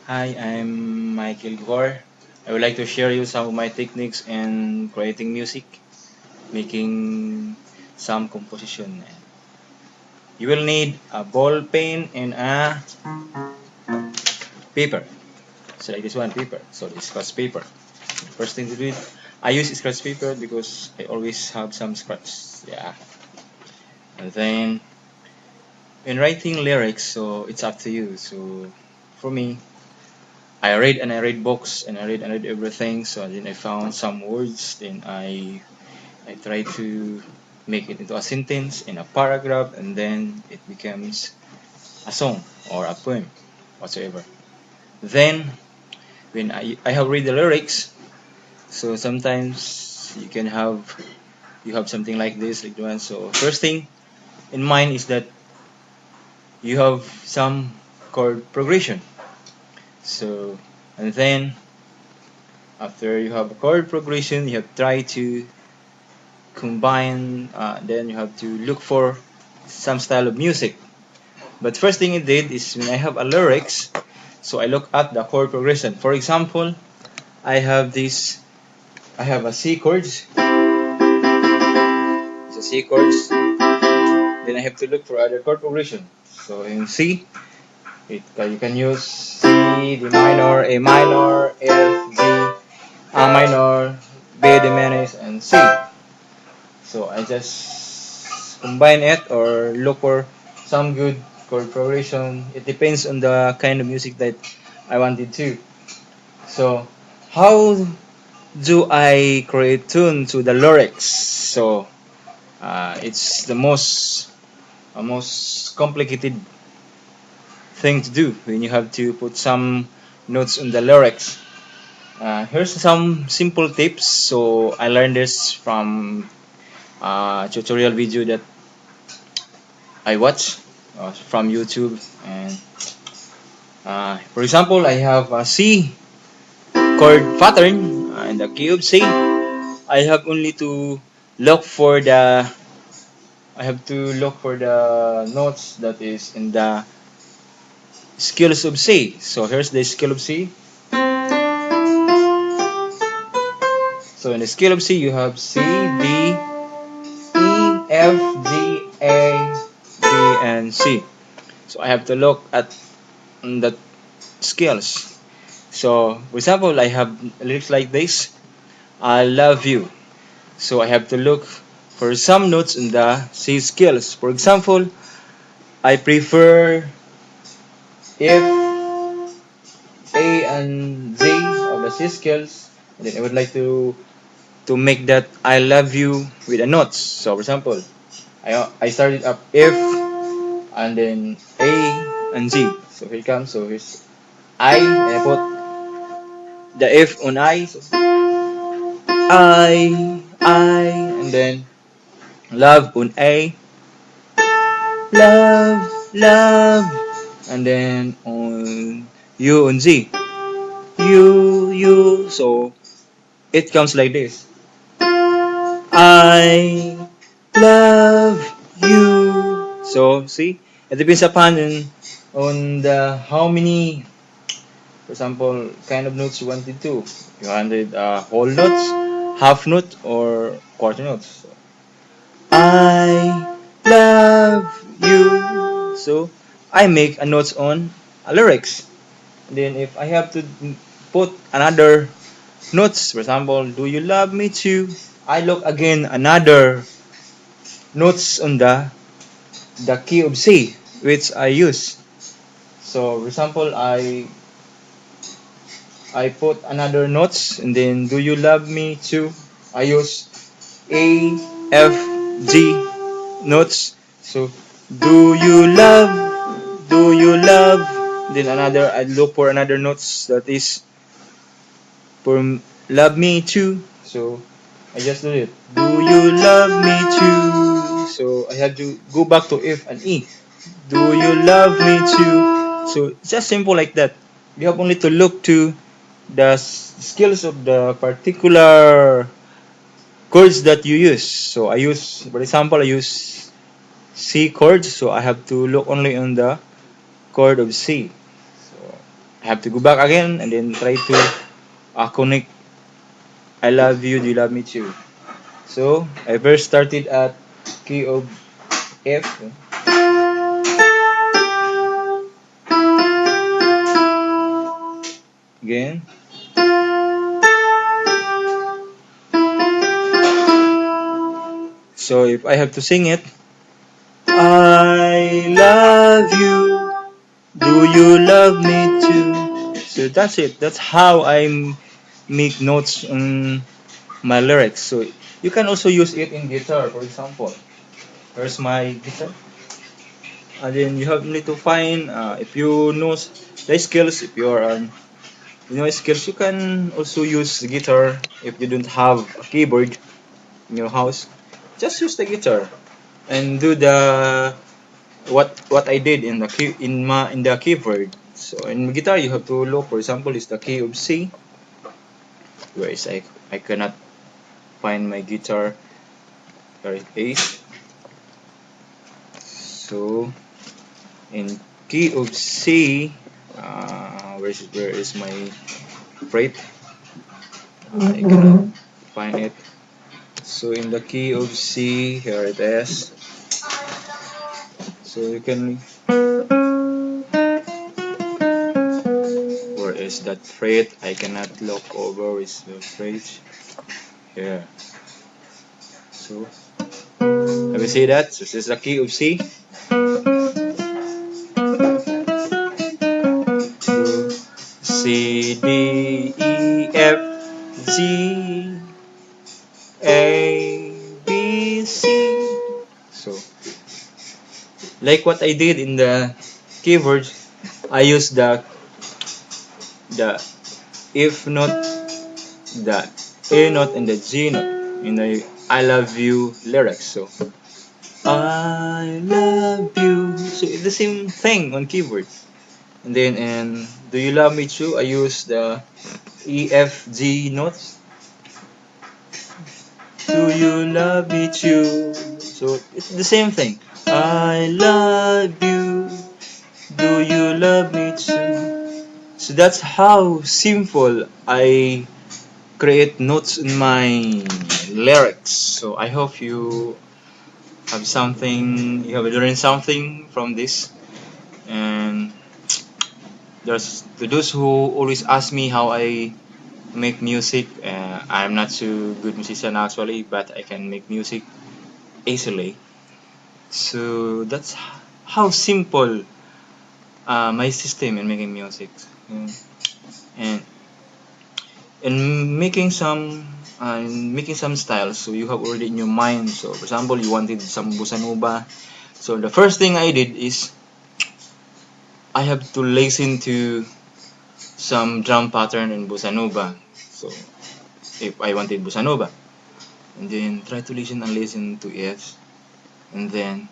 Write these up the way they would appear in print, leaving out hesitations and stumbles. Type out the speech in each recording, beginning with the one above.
Hi, I'm Michael Gore. I would like to share you some of my techniques in creating music, making some composition. You will need a ball pen and a paper. So like this one, paper. So this scratch paper. First thing to do, I use scratch paper because I always have some scratch. Yeah. And then in writing lyrics, so it's up to you. So for me, I read books and I read everything. So then I found some words. Then I try to make it into a sentence in a paragraph, and then it becomes a song or a poem, whatsoever. Then when I have read the lyrics, so sometimes you have something like this, like the one. So first thing in mind is that you have some chord progression. So and then after you have a chord progression, you have try to combine. Then you have to look for some style of music. But first thing I did is when I have a lyrics, so I look at the chord progression. For example, I have this, I have a C chords, it's a C chords. Then I have to look for other chord progression. So in C, you can use C, D minor, A minor, F, G, A minor, B diminished, and C. So I just combine it or look for some good chord progression. It depends on the kind of music that I wanted to. So how do I create tune to the lyrics? So it's the most complicated thing to do when you have to put some notes on the lyrics. Here's some simple tips. So I learned this from a tutorial video that I watch from YouTube. And for example, I have a C chord pattern in the key of C. I have only to look for the I have to look for the notes that is in the scales of C. So here's the scale of C. So in the scale of C, you have C, D, E, F, G, A, B, and C. So I have to look at the scales. So, for example, I have lyrics like this. I love you. So I have to look for some notes in the C scales. For example, I prefer F, A, and Z of the C scales. And then I would like to make that I love you with a notes. So, for example, I started up F and then A and Z. So here it comes. So here's I and I put the F on I. So I, and then love on A, love, and then on U on Z, you. So it comes like this. I love you. So see, it depends upon on the how many, for example, kind of notes you wanted to. You wanted whole notes, half note, or quarter notes. So, I love you. So I make a notes on a lyrics. Then if I have to put another notes, for example, do you love me too? I look again another notes on the key of C, which I use. So for example, I put another notes and then do you love me too? I use A, F, G notes. So do you love, then another I look for another notes that is for love me too. So I just do it. Do you love me too? So I have to go back to F and E. Do you love me too? So it's just simple like that. You have only to look to the skills of the particular chords that you use. So I use, for example, I use C chords. So I have to look only on the chord of C. So I have to go back again and then try to connect I love you, do you love me too. So I first started at key of F again. So if I have to sing it, I love you, do you love me too? So that's it. That's how I make notes on my lyrics. So you can also use it in guitar, for example. Here's my guitar. And then you have need to find if you know the skills, if you are skills, you can also use the guitar if you don't have a keyboard in your house. Just use the guitar and do the what I did in the keyboard. So in guitar you have to look, for example, is the key of C. Where is I cannot find my guitar. There is A. So in key of C, where is my fret? I cannot find it. So in the key of C, here it is. So you can. Where is that fret? I cannot look over. Is the fret here? So let me see that. So this is the key of C. So C D E F G A B C. So like what I did in the keyboard, I use the if note, the A note, and the G note in the I love you lyrics. So I love you. So it's the same thing on keyboard. And then in Do You Love Me Too, I use the E F G notes. Do you love me too? So it's the same thing. I love you. Do you love me too? So that's how simple I create notes in my lyrics. So I hope you you have learned something from this. And there's to those who always ask me how I make music. I'm not so good musician actually, but I can make music easily. So that's how simple my system in making music. Mm. And in making some styles, so you have already in your mind. So for example, you wanted some bossa nova. So the first thing I did is I have to listen to some drum pattern in bossa nova. So if I wanted bossa nova, and then try to listen to it, and then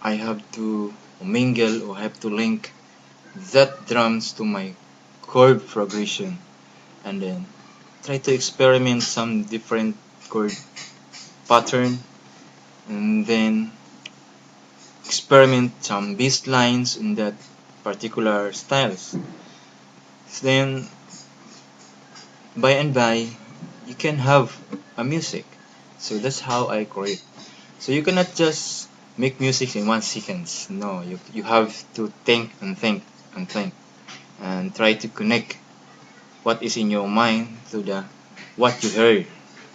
I have to mingle or have to link that drums to my chord progression, and then try to experiment some different chord pattern, and then experiment some bass lines in that particular styles. Then by and by you can have a music. So that's how I create. So you cannot just make music in 1 second. No, you have to think and think and think and try to connect what is in your mind to the what you heard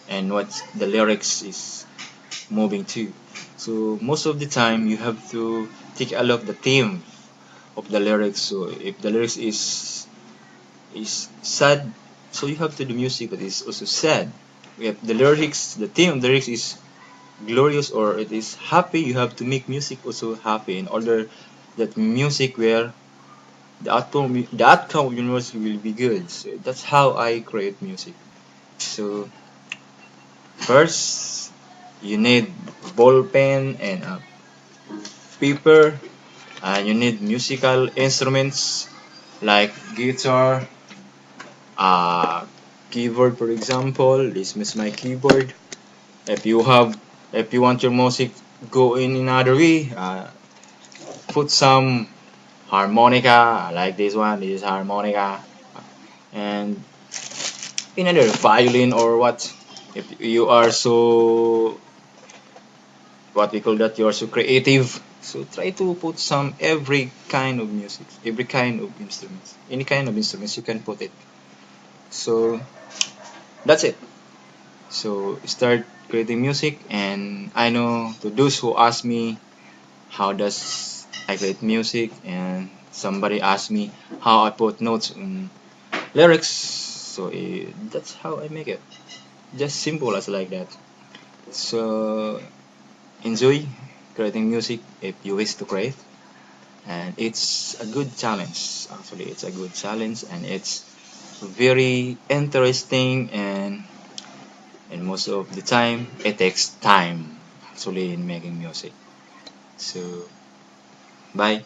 and what the lyrics is moving to. So most of the time you have to take a look at the theme of the lyrics. So if the lyrics is sad, so you have to do music that is also sad. If the theme of the lyrics is glorious or it is happy, you have to make music also happy in order that music where the outcome of your music will be good. So that's how I create music. So first you need ball pen and a paper, and you need musical instruments like guitar, uh, keyboard, for example. This is my keyboard. If you have, if you want your music go in another way, put some harmonica. I like this one. This is harmonica. And another violin or what. If you are so, what we call that, you are so creative. So try to put some every kind of music, every kind of instruments, any kind of instruments you can put it. So that's it. So start creating music, and I know to those who ask me how does I create music, and somebody asked me how I put notes on lyrics. So that's how I make it. Just simple as like that. So enjoy creating music if you wish to create, and it's a good challenge. Actually, it's a good challenge, and it's very interesting, and most of the time it takes time actually in making music. So bye.